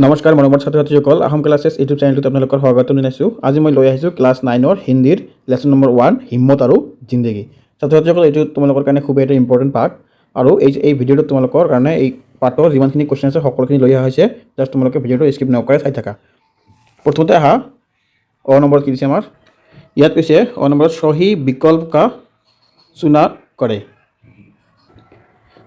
নমস্কাৰ মৰমৰ ছাত্ৰ ছাত্ৰীসকল আহোম ক্লাছেছ ইউটিউব চেনেলটোত আপোনালোকৰ স্বাগতম জনাইছোঁ। আজি মই লৈ আহিছোঁ ক্লাছ 9 হিন্দীৰ লেচন নম্বৰ 1 হিম্মত আৰু জিন্দগী। ছাত্ৰ ছাত্ৰীসকল এইটো তোমালোকৰ কাৰণে খুবেই এটা ইম্পৰ্টেণ্ট পাৰ্ট আৰু এই ভিডিঅ'টোত তোমালোকৰ কাৰণে এই পাৰ্টৰ যিমানখিনি কুৱেশ্যন আছে সকলোখিনি লৈ অহা হৈছে। জাষ্ট তোমালোকে ভিডিঅ'টো স্কিপ নকৰে চাই থাকা। প্ৰথমতে আহা নম্বৰত কি দিছে আমাৰ ইয়াত কৈছে নম্বৰত সহি বিকল্প কা চুনা কৰে।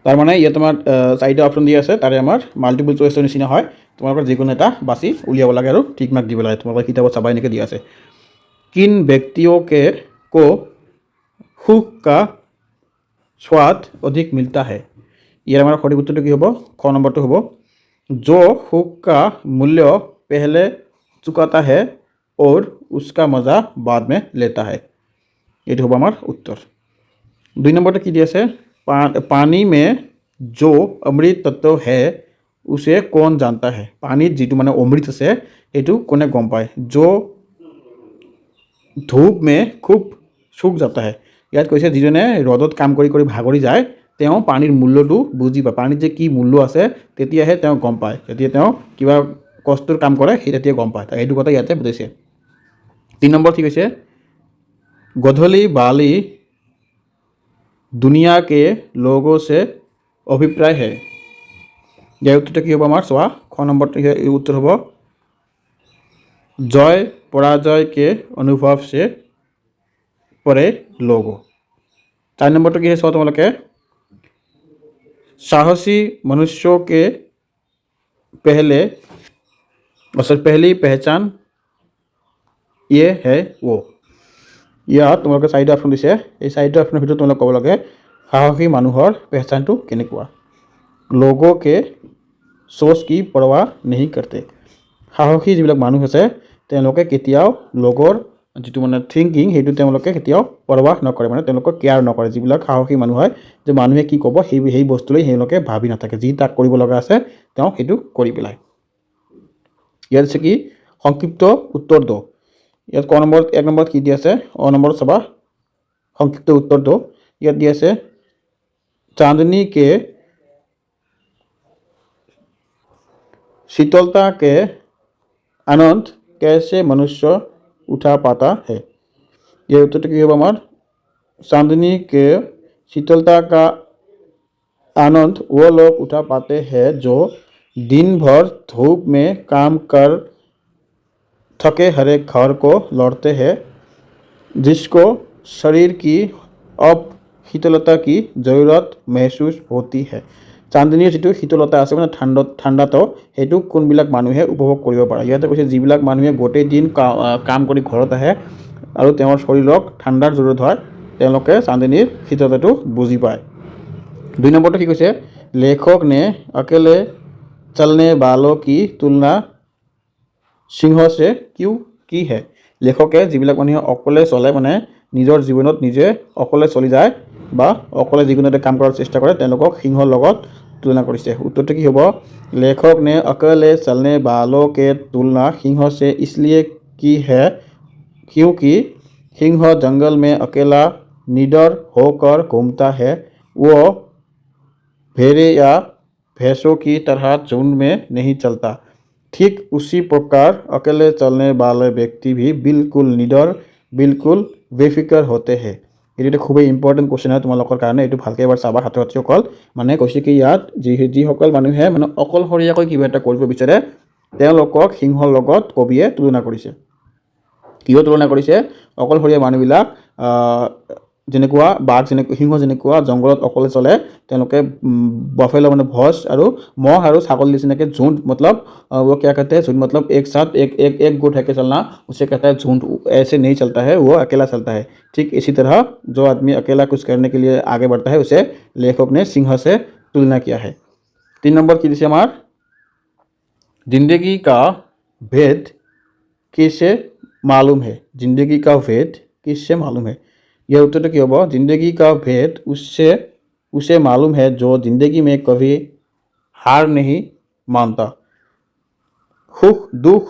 তাৰ মানে ইয়াত আমাৰ চাৰিটা অপশ্যন দিয়া আছে, তাৰে আমাৰ মাল্টিপল চইচৰ নিচিনা হয়। তোমালোকৰ যিকোনো এটা বাছি উলিয়াব লাগে আৰু ঠিক মাৰ্ক দিব লাগে। তোমালোকৰ কিতাপত চাবা এনেকৈ দিয়া আছে। किन व्यक्तियों को सुख का स्वाद अधिक मिलता है। ইয়াৰ আমাৰ সঠিক উত্তৰটো কি হ'ব? খ নম্বৰটো হ'ব जो सुख का मूल्य पहले चुकाता है और उसका मजा बाद में लेता है। এইটো হ'ব আমাৰ উত্তৰ। 2 নম্বৰটো কি দিয়া আছে? पानी में जो अमृत तत्व है उसे कौन जानता है। पानीत जितु माने अमृत আছে এইটো কোনে গম পায়? जो धूप में खूब सूख जाता है। ইয়াত কৈছে যিজনে ৰ'দত কাম কৰি কৰি ভাগৰি যায় তেওঁ পানীৰ মূল্যটো বুজি পায়। পানীত যে কি মূল্য আছে তেতিয়াহে তেওঁ গম পায়। যেতিয়া তেওঁ কিবা কষ্টৰ কাম কৰে সেই তেতিয়া গম পায়। এইটো কথা ইয়াতে বুজাইছে। 3 নম্বৰ কি কৈছে? गधली बाली दुनिया के लोगों से अभिप्राय है। ইয়াৰ উত্তৰটো কি হ'ব আমাৰ চোৱা। খ নম্বৰটো উত্তৰ হ'ব जय पराजय के अनुभव से परे लोगों। 4 নম্বৰটো কি চোৱা তোমালোকে साहसी मनुष्यों के पहली पहचान ये है वो। ইয়াত তোমালোকে চাৰিটা অপশ্যন দিছে। এই চাৰিটা অপশ্যনৰ ভিতৰত তোমালোকে ক'ব লাগে সাহসী মানুহৰ পেহচানটো কেনেকুৱা। लोगों के सोच की परवाह नहीं करते। সাহসী যিবিলাক মানুহ আছে তেওঁলোকে কেতিয়াও লগৰ যিটো মানে থিংকিং সেইটো তেওঁলোকে কেতিয়াও পৰৱাহ নকৰে, মানে তেওঁলোকে কেয়াৰ নকৰে। যিবিলাক সাহসী মানুহ হয় যে মানুহে কি ক'ব সেই বস্তুলৈ তেওঁলোকে ভাবি নাথাকে। যি তাক কৰিব লগা আছে তেওঁ সেইটো কৰি পেলায়। ইয়াত আছে কি সংক্ষিপ্ত উত্তৰ দ। ইয়াত ক নম্বৰত 1 নম্বৰত কি দি আছে? নম্বৰত চাবা সংক্ষিপ্ত উত্তৰটো ইয়াত দি আছে चांदनी के शीतलता के आनंद कैसे मनुष्य उठा पाता है। ये उत्तर की होगा हमार चांदनी के शीतलता का आनंद वो लोग उठा पाते हैं जो दिन भर धूप में काम कर थके हरे घर को लौटते हैं, जिसको शरीर की अब शीतलता की ज़रूरत महसूस होती है। চান্দনীৰ যিটো শীতলতা আছে মানে ঠাণ্ডাটো সেইটো কোনবিলাক মানুহে উপভোগ কৰিব পাৰে। ইয়াতে কৈছে যিবিলাক মানুহে গোটেই দিন কাম কৰি ঘৰত আহে আৰু তেওঁৰ শৰীৰক ঠাণ্ডাৰ জৰুৰত হয় তেওঁলোকে চান্দনীৰ শীতলতাটো বুজি পায়। 2 নম্বৰটো কি কৈছে? लेखक ने अकेले चलने वालों की तुलना सिंह से क्यों की है। লেখকে যিবিলাক মানুহে অকলে চলে মানে নিজৰ জীৱনত নিজে অকলে চলি যায় বা অকলে যিকোনো এটা কাম কৰাৰ চেষ্টা কৰে তেওঁলোকক সিংহৰ লগত तुलना কৰিছে। उत्तर की होगा लेखक ने अकेले चलने वालों के तुलना सिंह से इसलिए की है क्योंकि सिंह जंगल में अकेला निडर होकर घूमता है, वो भेड़े या भैंसों की तरह झुंड में नहीं चलता। ठीक उसी प्रकार अकेले चलने वाले व्यक्ति भी बिल्कुल निडर बिल्कुल बेफिक्र होते हैं। এইটো এটা খুবেই ইম্পৰ্টেণ্ট কুৱেশ্যন হয় তোমালোকৰ কাৰণে। এইটো ভালকৈ এবাৰ চাবা ছাত্ৰ ছাত্ৰীসকল। মানে কৈছে কি ইয়াত যিসকল মানুহে মানে অকলশৰীয়াকৈ কিবা এটা কৰিব বিচাৰে তেওঁলোকক সিংহৰ লগত কবিয়ে তুলনা কৰিছে। কিয় তুলনা কৰিছে? অকলশৰীয়া মানুহবিলাক যেনেকুৱা বাঘ সিংহ যেনেকুৱা জংঘলত অকলে চলে তেওঁলোকে বাফেলো মানে ভজ আৰু মহ আৰু ছাগলী নিচিনাকৈ झुंड मतलब वो क्या कहते हैं झुंड मतलब एक साथ एक गुट है के चलना उसे कहता है झुंड। ऐसे नहीं चलता है, वो अकेला चलता है। ठीक इसी तरह जो आदमी अकेला कुछ करने के लिए आगे बढ़ता है उसे लेखक ने सिंह से तुलना किया है। 3 नंबर की दिशा हमार जिंदगी का भेद किससे मालूम है। जिंदगी का भेद किससे मालूम है। यह उत्तर की होगा जिंदगी का भेद उसे मालूम है जो जिंदगी में कभी हार नहीं मानता, सुख दुख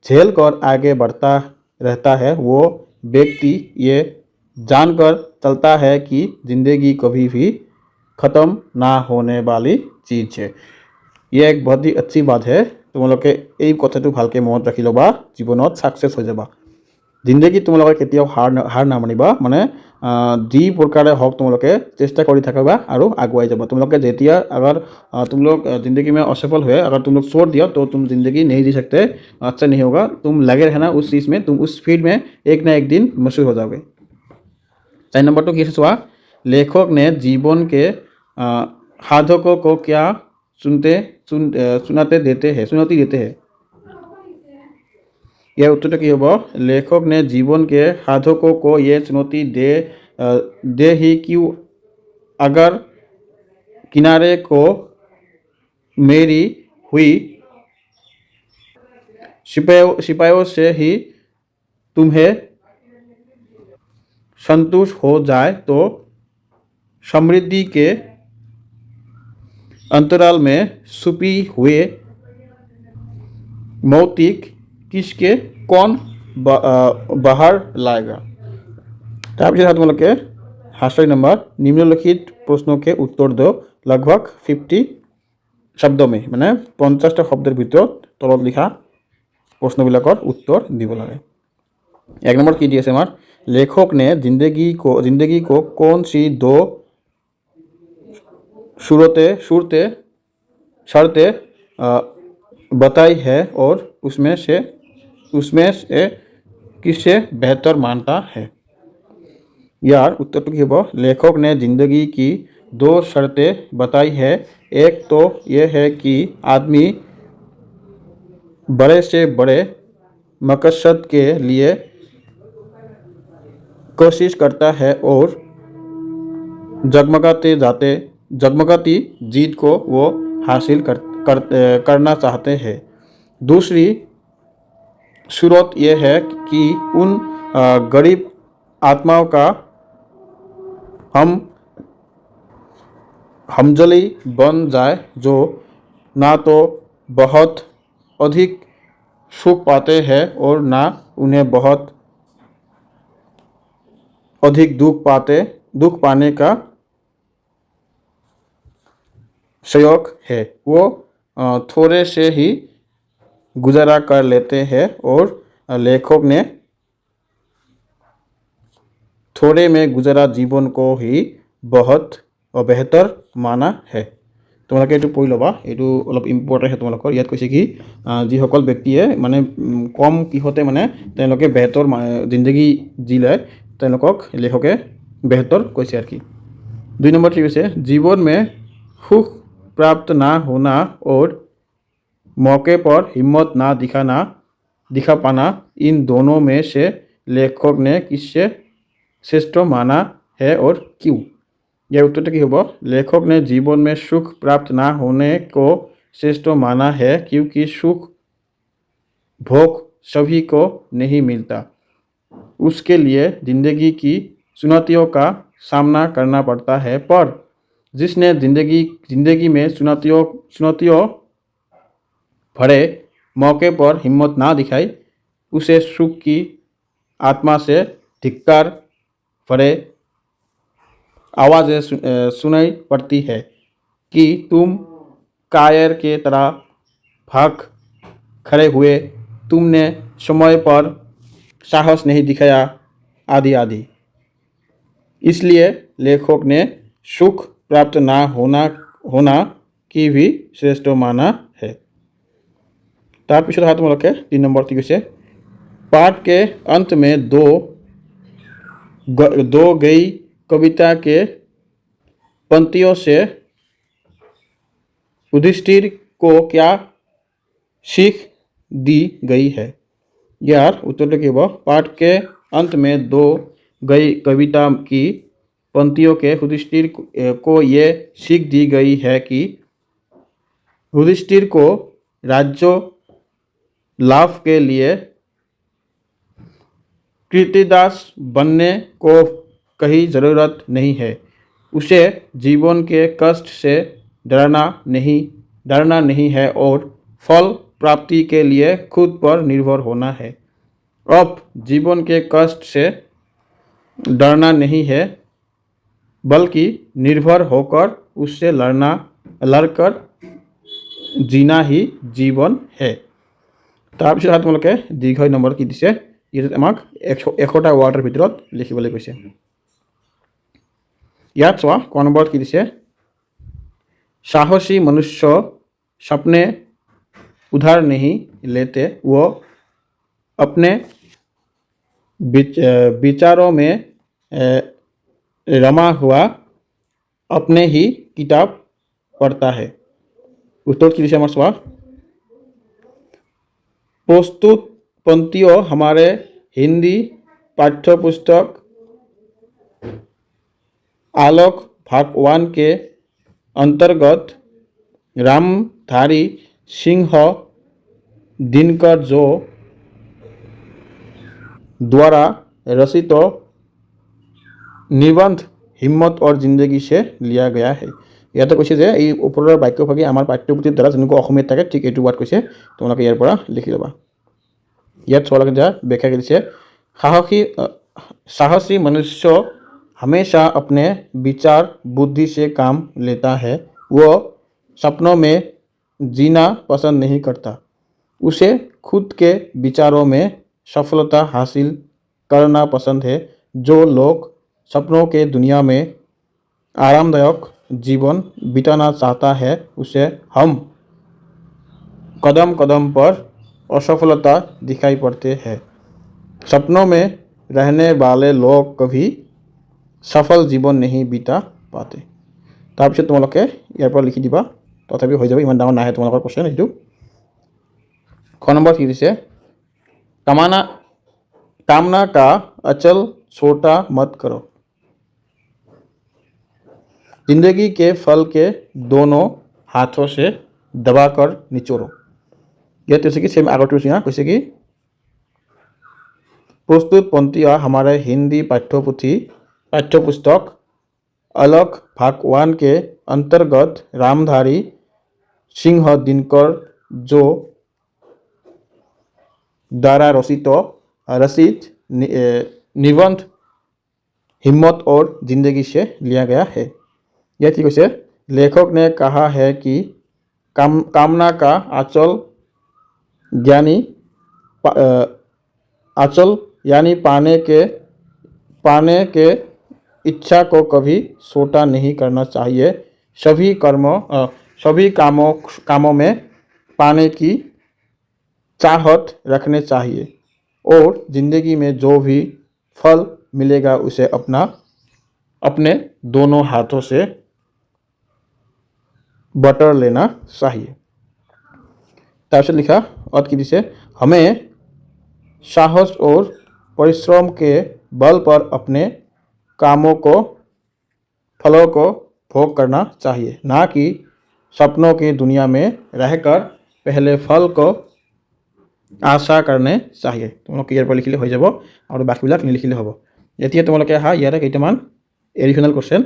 झेल कर आगे बढ़ता रहता है। वो व्यक्ति ये जानकर चलता है कि जिंदगी कभी भी ख़त्म ना होने वाली चीज़ है। यह एक बहुत ही अच्छी बात है তোমালোকে এই কথাটো ভালকৈ মনত ৰাখি ল'বা, জীৱনত ছাকচেছ হৈ যাবা। জিন্দগীত তোমালোকে কেতিয়াও হাৰ নামানিবা, মানে যি প্ৰকাৰে হওক তোমালোকে চেষ্টা কৰি থাকিবা আৰু আগুৱাই যাবা। তোমালোকে যেতিয়া अगर तुम लोग ज़िंदगी में असफल हुए, अगर तुम लोग छोड़ दिया तो तुम ज़िंदगी नहीं जी सकते, अच्छा नहीं होगा। तुम लगे रहना उस चीज़ में, तुम उस फील्ड में एक ना एक दिन मशहूर हो जाओगे। 4 नंबर तो किसे चुआ, लेखक ने जीवन के साधकों को क्या सुनाती देते हैं। यह उत्तर की होगा, लेखक ने जीवन के साधकों को ये चुनौती दे ही क्यों, अगर किनारे को मेरी हुई सिपाहियों से ही तुम्हें संतुष्ट हो जाए तो समृद्धि के अंतराल में छुपी हुए मौतिक किसके कौन बाहर लाएगा। তাৰপিছত তোমালোকে 7 नंबर, निम्नलिखित प्रश्नों के उत्तर दो लगभग 50 शब्दों में, মানে 50টা শব্দের ভিতৰত তলত লিখা প্ৰশ্নবিলাকৰ উত্তৰ দিব লাগে। 1 नंबर কি দিয়েছে আমাৰ, लेखक ने जिंदगी को कौन सी 2 शर्तें बताई है और उसमें से किसे बेहतर मानता है। यार उत्तर तो क्या, लेखक ने जिंदगी की 2 शर्तें बताई है। एक तो यह है कि आदमी बड़े से बड़े मकसद के लिए कोशिश करता है और जगमगाती जीत को वो हासिल करना चाहते हैं। दूसरी सूरत यह है कि उन गरीब आत्माओं का हमजली बन जाए जो ना तो बहुत अधिक सुख पाते हैं और ना उन्हें बहुत अधिक दुख पाने का शौक है। वो थोड़े से ही गुजारा कर लेते हैं और लेखक ने थोड़े में गुजारा जीवन को ही बहुत बेहतर माना है। তোমালোকে এইটো পঢ়ি ল'বা, এইটো অলপ ইম্পৰ্টেণ্ট হয় তোমালোকৰ। ইয়াত কৈছে কি যিসকল ব্যক্তিয়ে মানে কম কিহতে মানে তেওঁলোকে বেহতৰ জিন্দগী জিলে, তেওঁলোকক लेखके बेहतर কৈছে আর কি। 2 नंबर ঠিক আছে, जीवन में सुख प्राप्त ना होना और मौके पर हिम्मत ना दिखा पाना, इन दोनों में से लेखक ने किससे श्रेष्ठ माना है और क्यों। यह उत्तर की होगा, लेखक ने जीवन में सुख प्राप्त ना होने को श्रेष्ठ माना है क्योंकि सुख भोग सभी को नहीं मिलता। उसके लिए जिंदगी की चुनौतियों का सामना करना पड़ता है, पर जिसने जिंदगी में चुनौतियों भरे मौके पर हिम्मत ना दिखाई, उसे सुख की आत्मा से धिक्कार भरे आवाज़ें सुनाई पड़ती है कि तुम कायर के तरह भाग खड़े हुए, तुमने समय पर साहस नहीं दिखाया, आदि आदि। इसलिए लेखक ने सुख प्राप्त ना होना की भी श्रेष्ठ माना है। তাৰপিছত हाथ তোমালোকে 3 नंबर কি কৈছে, पाठ के अंत में दो गई कविता के पंक्तियों से युधिष्ठिर को क्या सीख दी गई है। यार उत्तर के पाठ के अंत में 2 गई कविता की पंक्तियों के युधिष्ठिर को ये सीख दी गई है कि युधिष्ठिर को राज्य लाभ के लिए कृतदास बनने को कहीं ज़रूरत नहीं है। उसे जीवन के कष्ट से डरना नहीं है और फल प्राप्ति के लिए खुद पर निर्भर होना है। अब जीवन के कष्ट से डरना नहीं है, बल्कि निर्भर होकर उससे लड़कर जीना ही जीवन है। তাৰপিছত তোমালোকে দীৰ্ঘ নম্বৰ কি দিছে, ইয়াত আমাক 100টা ৱাৰ্ডৰ ভিতৰত লিখিবলৈ কৈছে। ইয়াত চোৱা ক নম্বৰত কি দিছে, साहसी मनुष्य सपने उधार नहीं लेते, वो अपने विचारों में रमा हुआ अपने ही किताब पढ़ता है। उत्तर की दिशा में सवाल, प्रस्तुत पंक्तियों हमारे हिंदी पाठ्यपुस्तक आलोक भागवान के अंतर्गत रामधारी सिंह दिनकर जो द्वारा रचित निबंध हिम्मत और जिंदगी से लिया गया है। ইয়াতে কৈছে যে এই ওপৰৰ বাক্যভাগী আমাৰ পাঠ্যপুথিৰ দ্বাৰা যেনেকৈ অসমীয়াত থাকে ঠিক এইটো ৱাৰ্ড কৈছে, তোমালোকে ইয়াৰ পৰা লিখি ল'বা। ইয়াত চোৱালৈকে যা ব্যাখ্যা দিছে, साहसी मनुष्य हमेशा अपने विचार बुद्धि से काम लेता है, वो सपनों में जीना पसंद नहीं करता, उसे खुद के विचारों में सफलता हासिल करना पसंद है। जो लोग सपनों के दुनिया में आरामदायक जीवन बिताना चाहता है, उसे हम कदम कदम पर असफलता दिखाई पड़ते हैं। सपनों में रहने वाले लोग कभी सफल जीवन नहीं बिता पाते। তাৰপিছত তোমালোকে ইয়াৰ পৰা লিখি দিবা, তথাপি হৈ যাব, ইমান ডাঙৰ নাহে তোমালোকৰ কোৱেশ্যন এইটো। খ নম্বৰ কি দিছে, कामना का अचल छोटा मत करो, जिंदगी के फल के दोनों हाथों से दबाकर निचोड़ो। यह जैसे कि सेम आगरटू सिंह कैसे कि प्रस्तुत पंक्तियाँ हमारे हिंदी पाठ्यपुस्तक अलग भागवान के अंतर्गत रामधारी सिंह दिनकर जो द्वारा रचित निबंध हिम्मत और जिंदगी से लिया गया है। यह ठीक है, लेखक ने कहा है कि कामना का आंचल यानी पाने के इच्छा को कभी छोटा नहीं करना चाहिए। सभी कामों में पाने की चाहत रखने चाहिए, और जिंदगी में जो भी फल मिलेगा उसे अपने दोनों हाथों से बटर लेना चाहिए। তাৰপিছত লিখা और की दिसे, हमें साहस और परिश्रम के बल पर अपने फलों को भोग करना चाहिए, ना कि सपनों की दुनिया में रहकर पहले फल को आशा करने चाहिए। তোমালোকে ইয়াৰ পৰা লিখিলে হৈ যাব, আৰু বাকীবিলাক নিলিখিলে হ'ব। এতিয়া তোমালোকে আহা ইয়াতে কেইটামান এডিশ্যনেল কুৱেশ্যন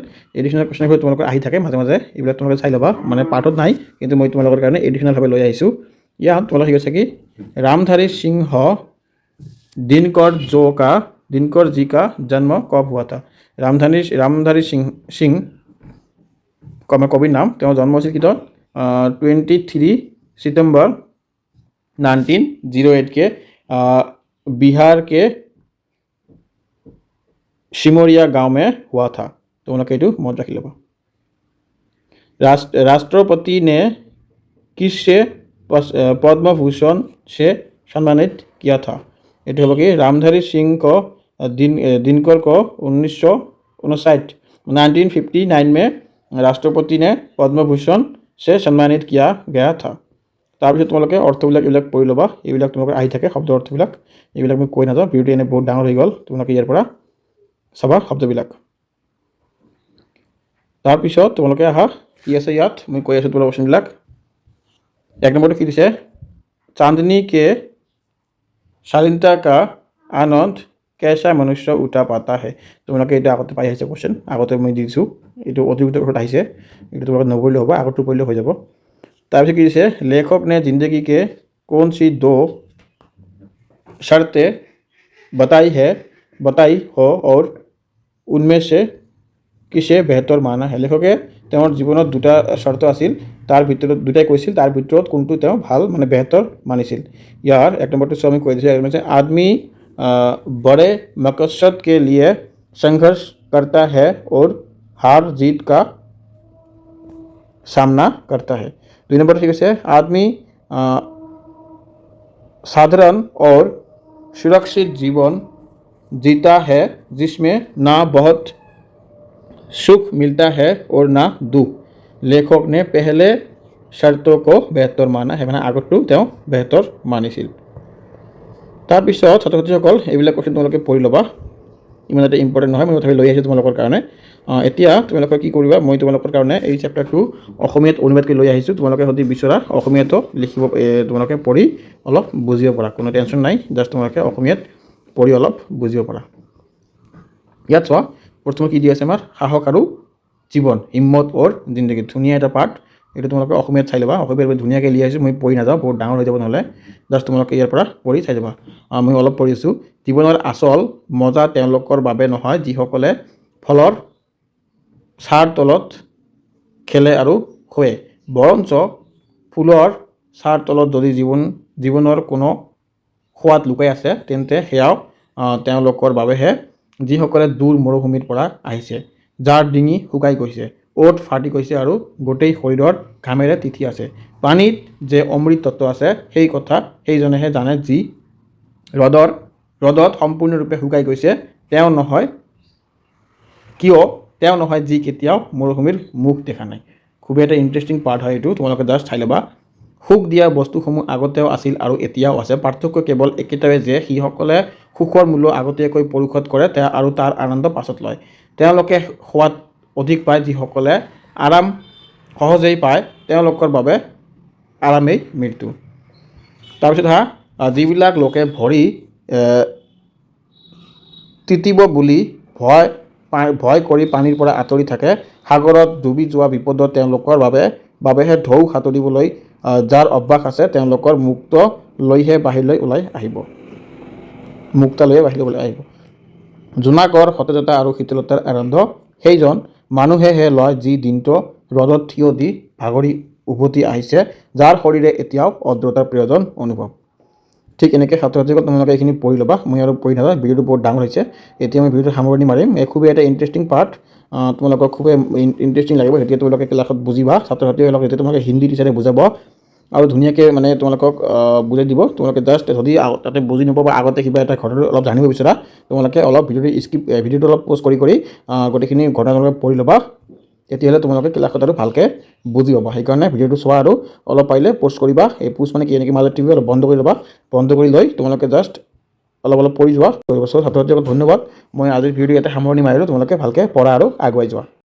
তোমালোকৰ আহি থাকে মাজে মাজে, এইবিলাক তোমালোকে চাই ল'বা, মানে পাৰ্টত নাই কিন্তু মই তোমালোকৰ কাৰণে এডিশ্যনেলভাৱে লৈ আহিছোঁ। ইয়াত তোমালোকে শিকিছে কি, रामधारी सिंह दिनकर जी का जन्म कब हुआ था। रामधारी सिंह कविर नाम, जन्म হৈছিল कितना 23 सितंबर 1908 के बिहार के सिमरिया गांव में हुआ था। तो उन्होंने ये मत रखी लो। राष्ट्रपति ने किससे पद्म भूषण से सम्मानित किया था। ये हलो कि रामधारी सिंह को दिनकर को 1959 में राष्ट्रपति ने पद्म भूषण से सम्मानित किया गया था। তাৰপিছত তোমালোকে অৰ্থবিলাক এইবিলাক পঢ়ি ল'বা, এইবিলাক তোমালোকে আহি থাকে শব্দ অৰ্থবিলাক, এইবিলাক মই কৈ নাযাওঁ, ভিডিঅ'টো এনে বহুত ডাঙৰ হৈ গ'ল, তোমালোকে ইয়াৰ পৰা চাবা শব্দবিলাক। তাৰপিছত তোমালোকে আহা কি আছে ইয়াত মই কৈ আছোঁ তোমালোকৰ কোৱেশ্যনবিলাক। এক নম্বৰটো কি দিছে, चांदनी के शालीनता का आनंद कैसा मनुष्य उठा पाता है। তোমালোকে এটা আগতে পাই আহিছে কোৱেশ্যন, আগতে মই দি দিছোঁ, এইটো অতিৰিক্ত কথা আহিছে, এইটো তোমালোকে নপঢ়িলে হ'ব, আগৰটো পঢ়িলে হৈ যাব। তাৰপিছত কি দিছে, लेखक ने जिंदगी के कौन सी दो शर्तें बताई हो और उनमें से किसे बेहतर माना है। लेखके তেওঁৰ জীৱনত দুটা শৰ্ত আছিল, তাৰ ভিতৰত দুটাই কৈছিল, তাৰ ভিতৰত কোনটো তেওঁ ভাল মানে বেহতৰ মানিছিল। ইয়াৰ 1 নম্বৰটো আমি কৈ দিছোঁ, आदमी बड़े मकसद के लिए संघर्ष करता है और हार जीत का सामना करता है। 2 नंबर ठीक है, आदमी साधारण और सुरक्षित जीवन जीता है जिसमें ना बहुत सुख मिलता है और ना दुख। लेखक ने पहले शर्तों को बेहतर माना है, মানে আগৰটো তেওঁ বেহতৰ মানিছিল। তাৰপিছত ছাত্ৰ ছাত্ৰীসকল এইবিলাক কোৱেশ্যন তোমালোকে পঢ়ি ল'বা, ইমান এটা ইম্পৰ্টেণ্ট নহয়, মই তথাপি লৈ আহিছোঁ তোমালোকৰ কাৰণে। এতিয়া তোমালোকে কি কৰিবা, মই তোমালোকৰ কাৰণে এই চেপ্টাৰটো অসমীয়াত অনুবাদ কৰি লৈ আহিছোঁ। তোমালোকে যদি বিচৰা অসমীয়াতো লিখিব, তোমালোকে পঢ়ি অলপ বুজিব পাৰা, কোনো টেনশ্যন নাই, জাষ্ট তোমালোকে অসমীয়াত পঢ়ি অলপ বুজিব পাৰা। ইয়াত চোৱা, প্ৰথমে কি দি আছে আমাৰ, সাহস আৰু জীৱন, হিম্মত অৰ জিন্দগী, ধুনীয়া এটা পাঠ। এইটো তোমালোকে অসমীয়াত চাই ল'বা, অসমীয়াত ধুনীয়াকৈ লিখি আহিছোঁ, মই পঢ়ি নাযাওঁ, বহুত ডাঙৰ হৈ যাব নহ'লে, জাষ্ট তোমালোকে ইয়াৰ পৰা পঢ়ি চাই যাবা। মই অলপ পঢ়িছোঁ। জীৱনৰ আচল মজা তেওঁলোকৰ বাবে নহয় যিসকলে ফলৰ ছাঁৰ তলত খেলে আৰু শুৱে, বৰঞ্চ ফুলৰ ছাঁৰ তলত যদি জীৱনৰ কোনো সোৱাদ লুকাই আছে তেন্তে সেয়াও তেওঁলোকৰ বাবেহে, যিসকলে দূৰ মৰুভূমিৰ পৰা আহিছে, যাৰ ডিঙি শুকাই গৈছে, ওঠ ফাটি গৈছে আৰু গোটেই শৰীৰত ঘামেৰে তিতি আছে। পানীত যে অমৃত তত্ত্ব আছে সেই কথা সেইজনেহে জানে, যি ৰ'দত সম্পূৰ্ণৰূপে শুকাই গৈছে, তেওঁ নহয় যি কেতিয়াও মৰুভূমিৰ মুখ দেখা নাই। খুবেই এটা ইণ্টাৰেষ্টিং পাৰ্ট হয় এইটো, তোমালোকে জাষ্ট চাই ল'বা। সুখ দিয়া বস্তুসমূহ আগতেও আছিল আৰু এতিয়াও আছে, পাৰ্থক্য কেৱল একেটাৱে যে যিসকলে সুখৰ মূল্য আগতীয়াকৈ পৰিশোধ কৰে আৰু তাৰ আনন্দ পাছত লয়, তেওঁলোকে সোৱাদ অধিক পায়। যিসকলে আৰাম সহজেই পায় তেওঁলোকৰ বাবে আৰামেই মৃত্যু। তাৰপিছত যিবিলাক লোকে ভৰি তিতিব বুলি ভয় কৰি পানীৰ পৰা আঁতৰি থাকে, সাগৰত ডুবি যোৱা বিপদত তেওঁলোকৰ বাবেহে ঢৌ সাঁতুৰিবলৈ যাৰ অভ্যাস আছে, তেওঁলোকৰ মুক্ত লৈহে বাহিৰলৈ ওলাই আহিব। জোনাকৰ সতেজতা আৰু শীতলতাৰ আনন্দ সেইজন মানুহেহে লয় যি দিনটো ৰ'দত থিয় দি ভাগৰি উভতি আহিছে, যাৰ শৰীৰে এতিয়াও আৰ্দ্ৰতাৰ প্ৰয়োজন অনুভৱ। ঠিক এনেকৈ ছাত্ৰ ছাত্ৰীসকল তোমালোকে এইখিনি পঢ়ি ল'বা, মই আৰু পঢ়ি নাযাওঁ, ভিডিঅ'টো বহুত ডাঙৰ হৈছে। এতিয়া মই ভিডিঅ'টো সামৰণি মাৰিম। খুবেই এটা ইণ্টাৰেষ্টিং পাৰ্ট, তোমালোকক খুবেই ইণ্টাৰেষ্টিং লাগিব, তেতিয়া তোমালোকে ক্লাছত বুজিবা। ছাত্ৰ ছাত্ৰীসকলক যেতিয়া তোমালোকে হিন্দী টিচাৰে বুজাব আৰু ধুনীয়াকৈ মানে তোমালোকক বুজাই দিব, তোমালোকে জাষ্ট যদি তাতে বুজি নোপোৱা বা আগতে কিবা এটা ঘটনা অলপ জানিব বিচৰা, তোমালোকে অলপ ভিডিঅ'টো অলপ প'জ কৰি গোটেইখিনি ঘটনা তোমালোকে পঢ়ি ল'বা, তেতিয়াহ'লে তোমালোকে ক্লাছত আৰু ভালকৈ বুজি পাবা। সেইকাৰণে ভিডিঅ'টো চোৱা আৰু অলপ পাৰিলে প'জ কৰিবা। এই প'জ মানে কি, এনেকৈ মাজত টিভি অলপ বন্ধ কৰি ল'বা, বন্ধ কৰি লৈ তোমালোকে জাষ্ট অলপ পঢ়ি যোৱা। ছাত্ৰ ছাত্ৰীসকল ধন্যবাদ, মই আজিৰ ভিডিঅ'টো ইয়াতে সামৰণি মাৰিলোঁ, তোমালোকে ভালকৈ পঢ়া আৰু আগুৱাই যোৱা।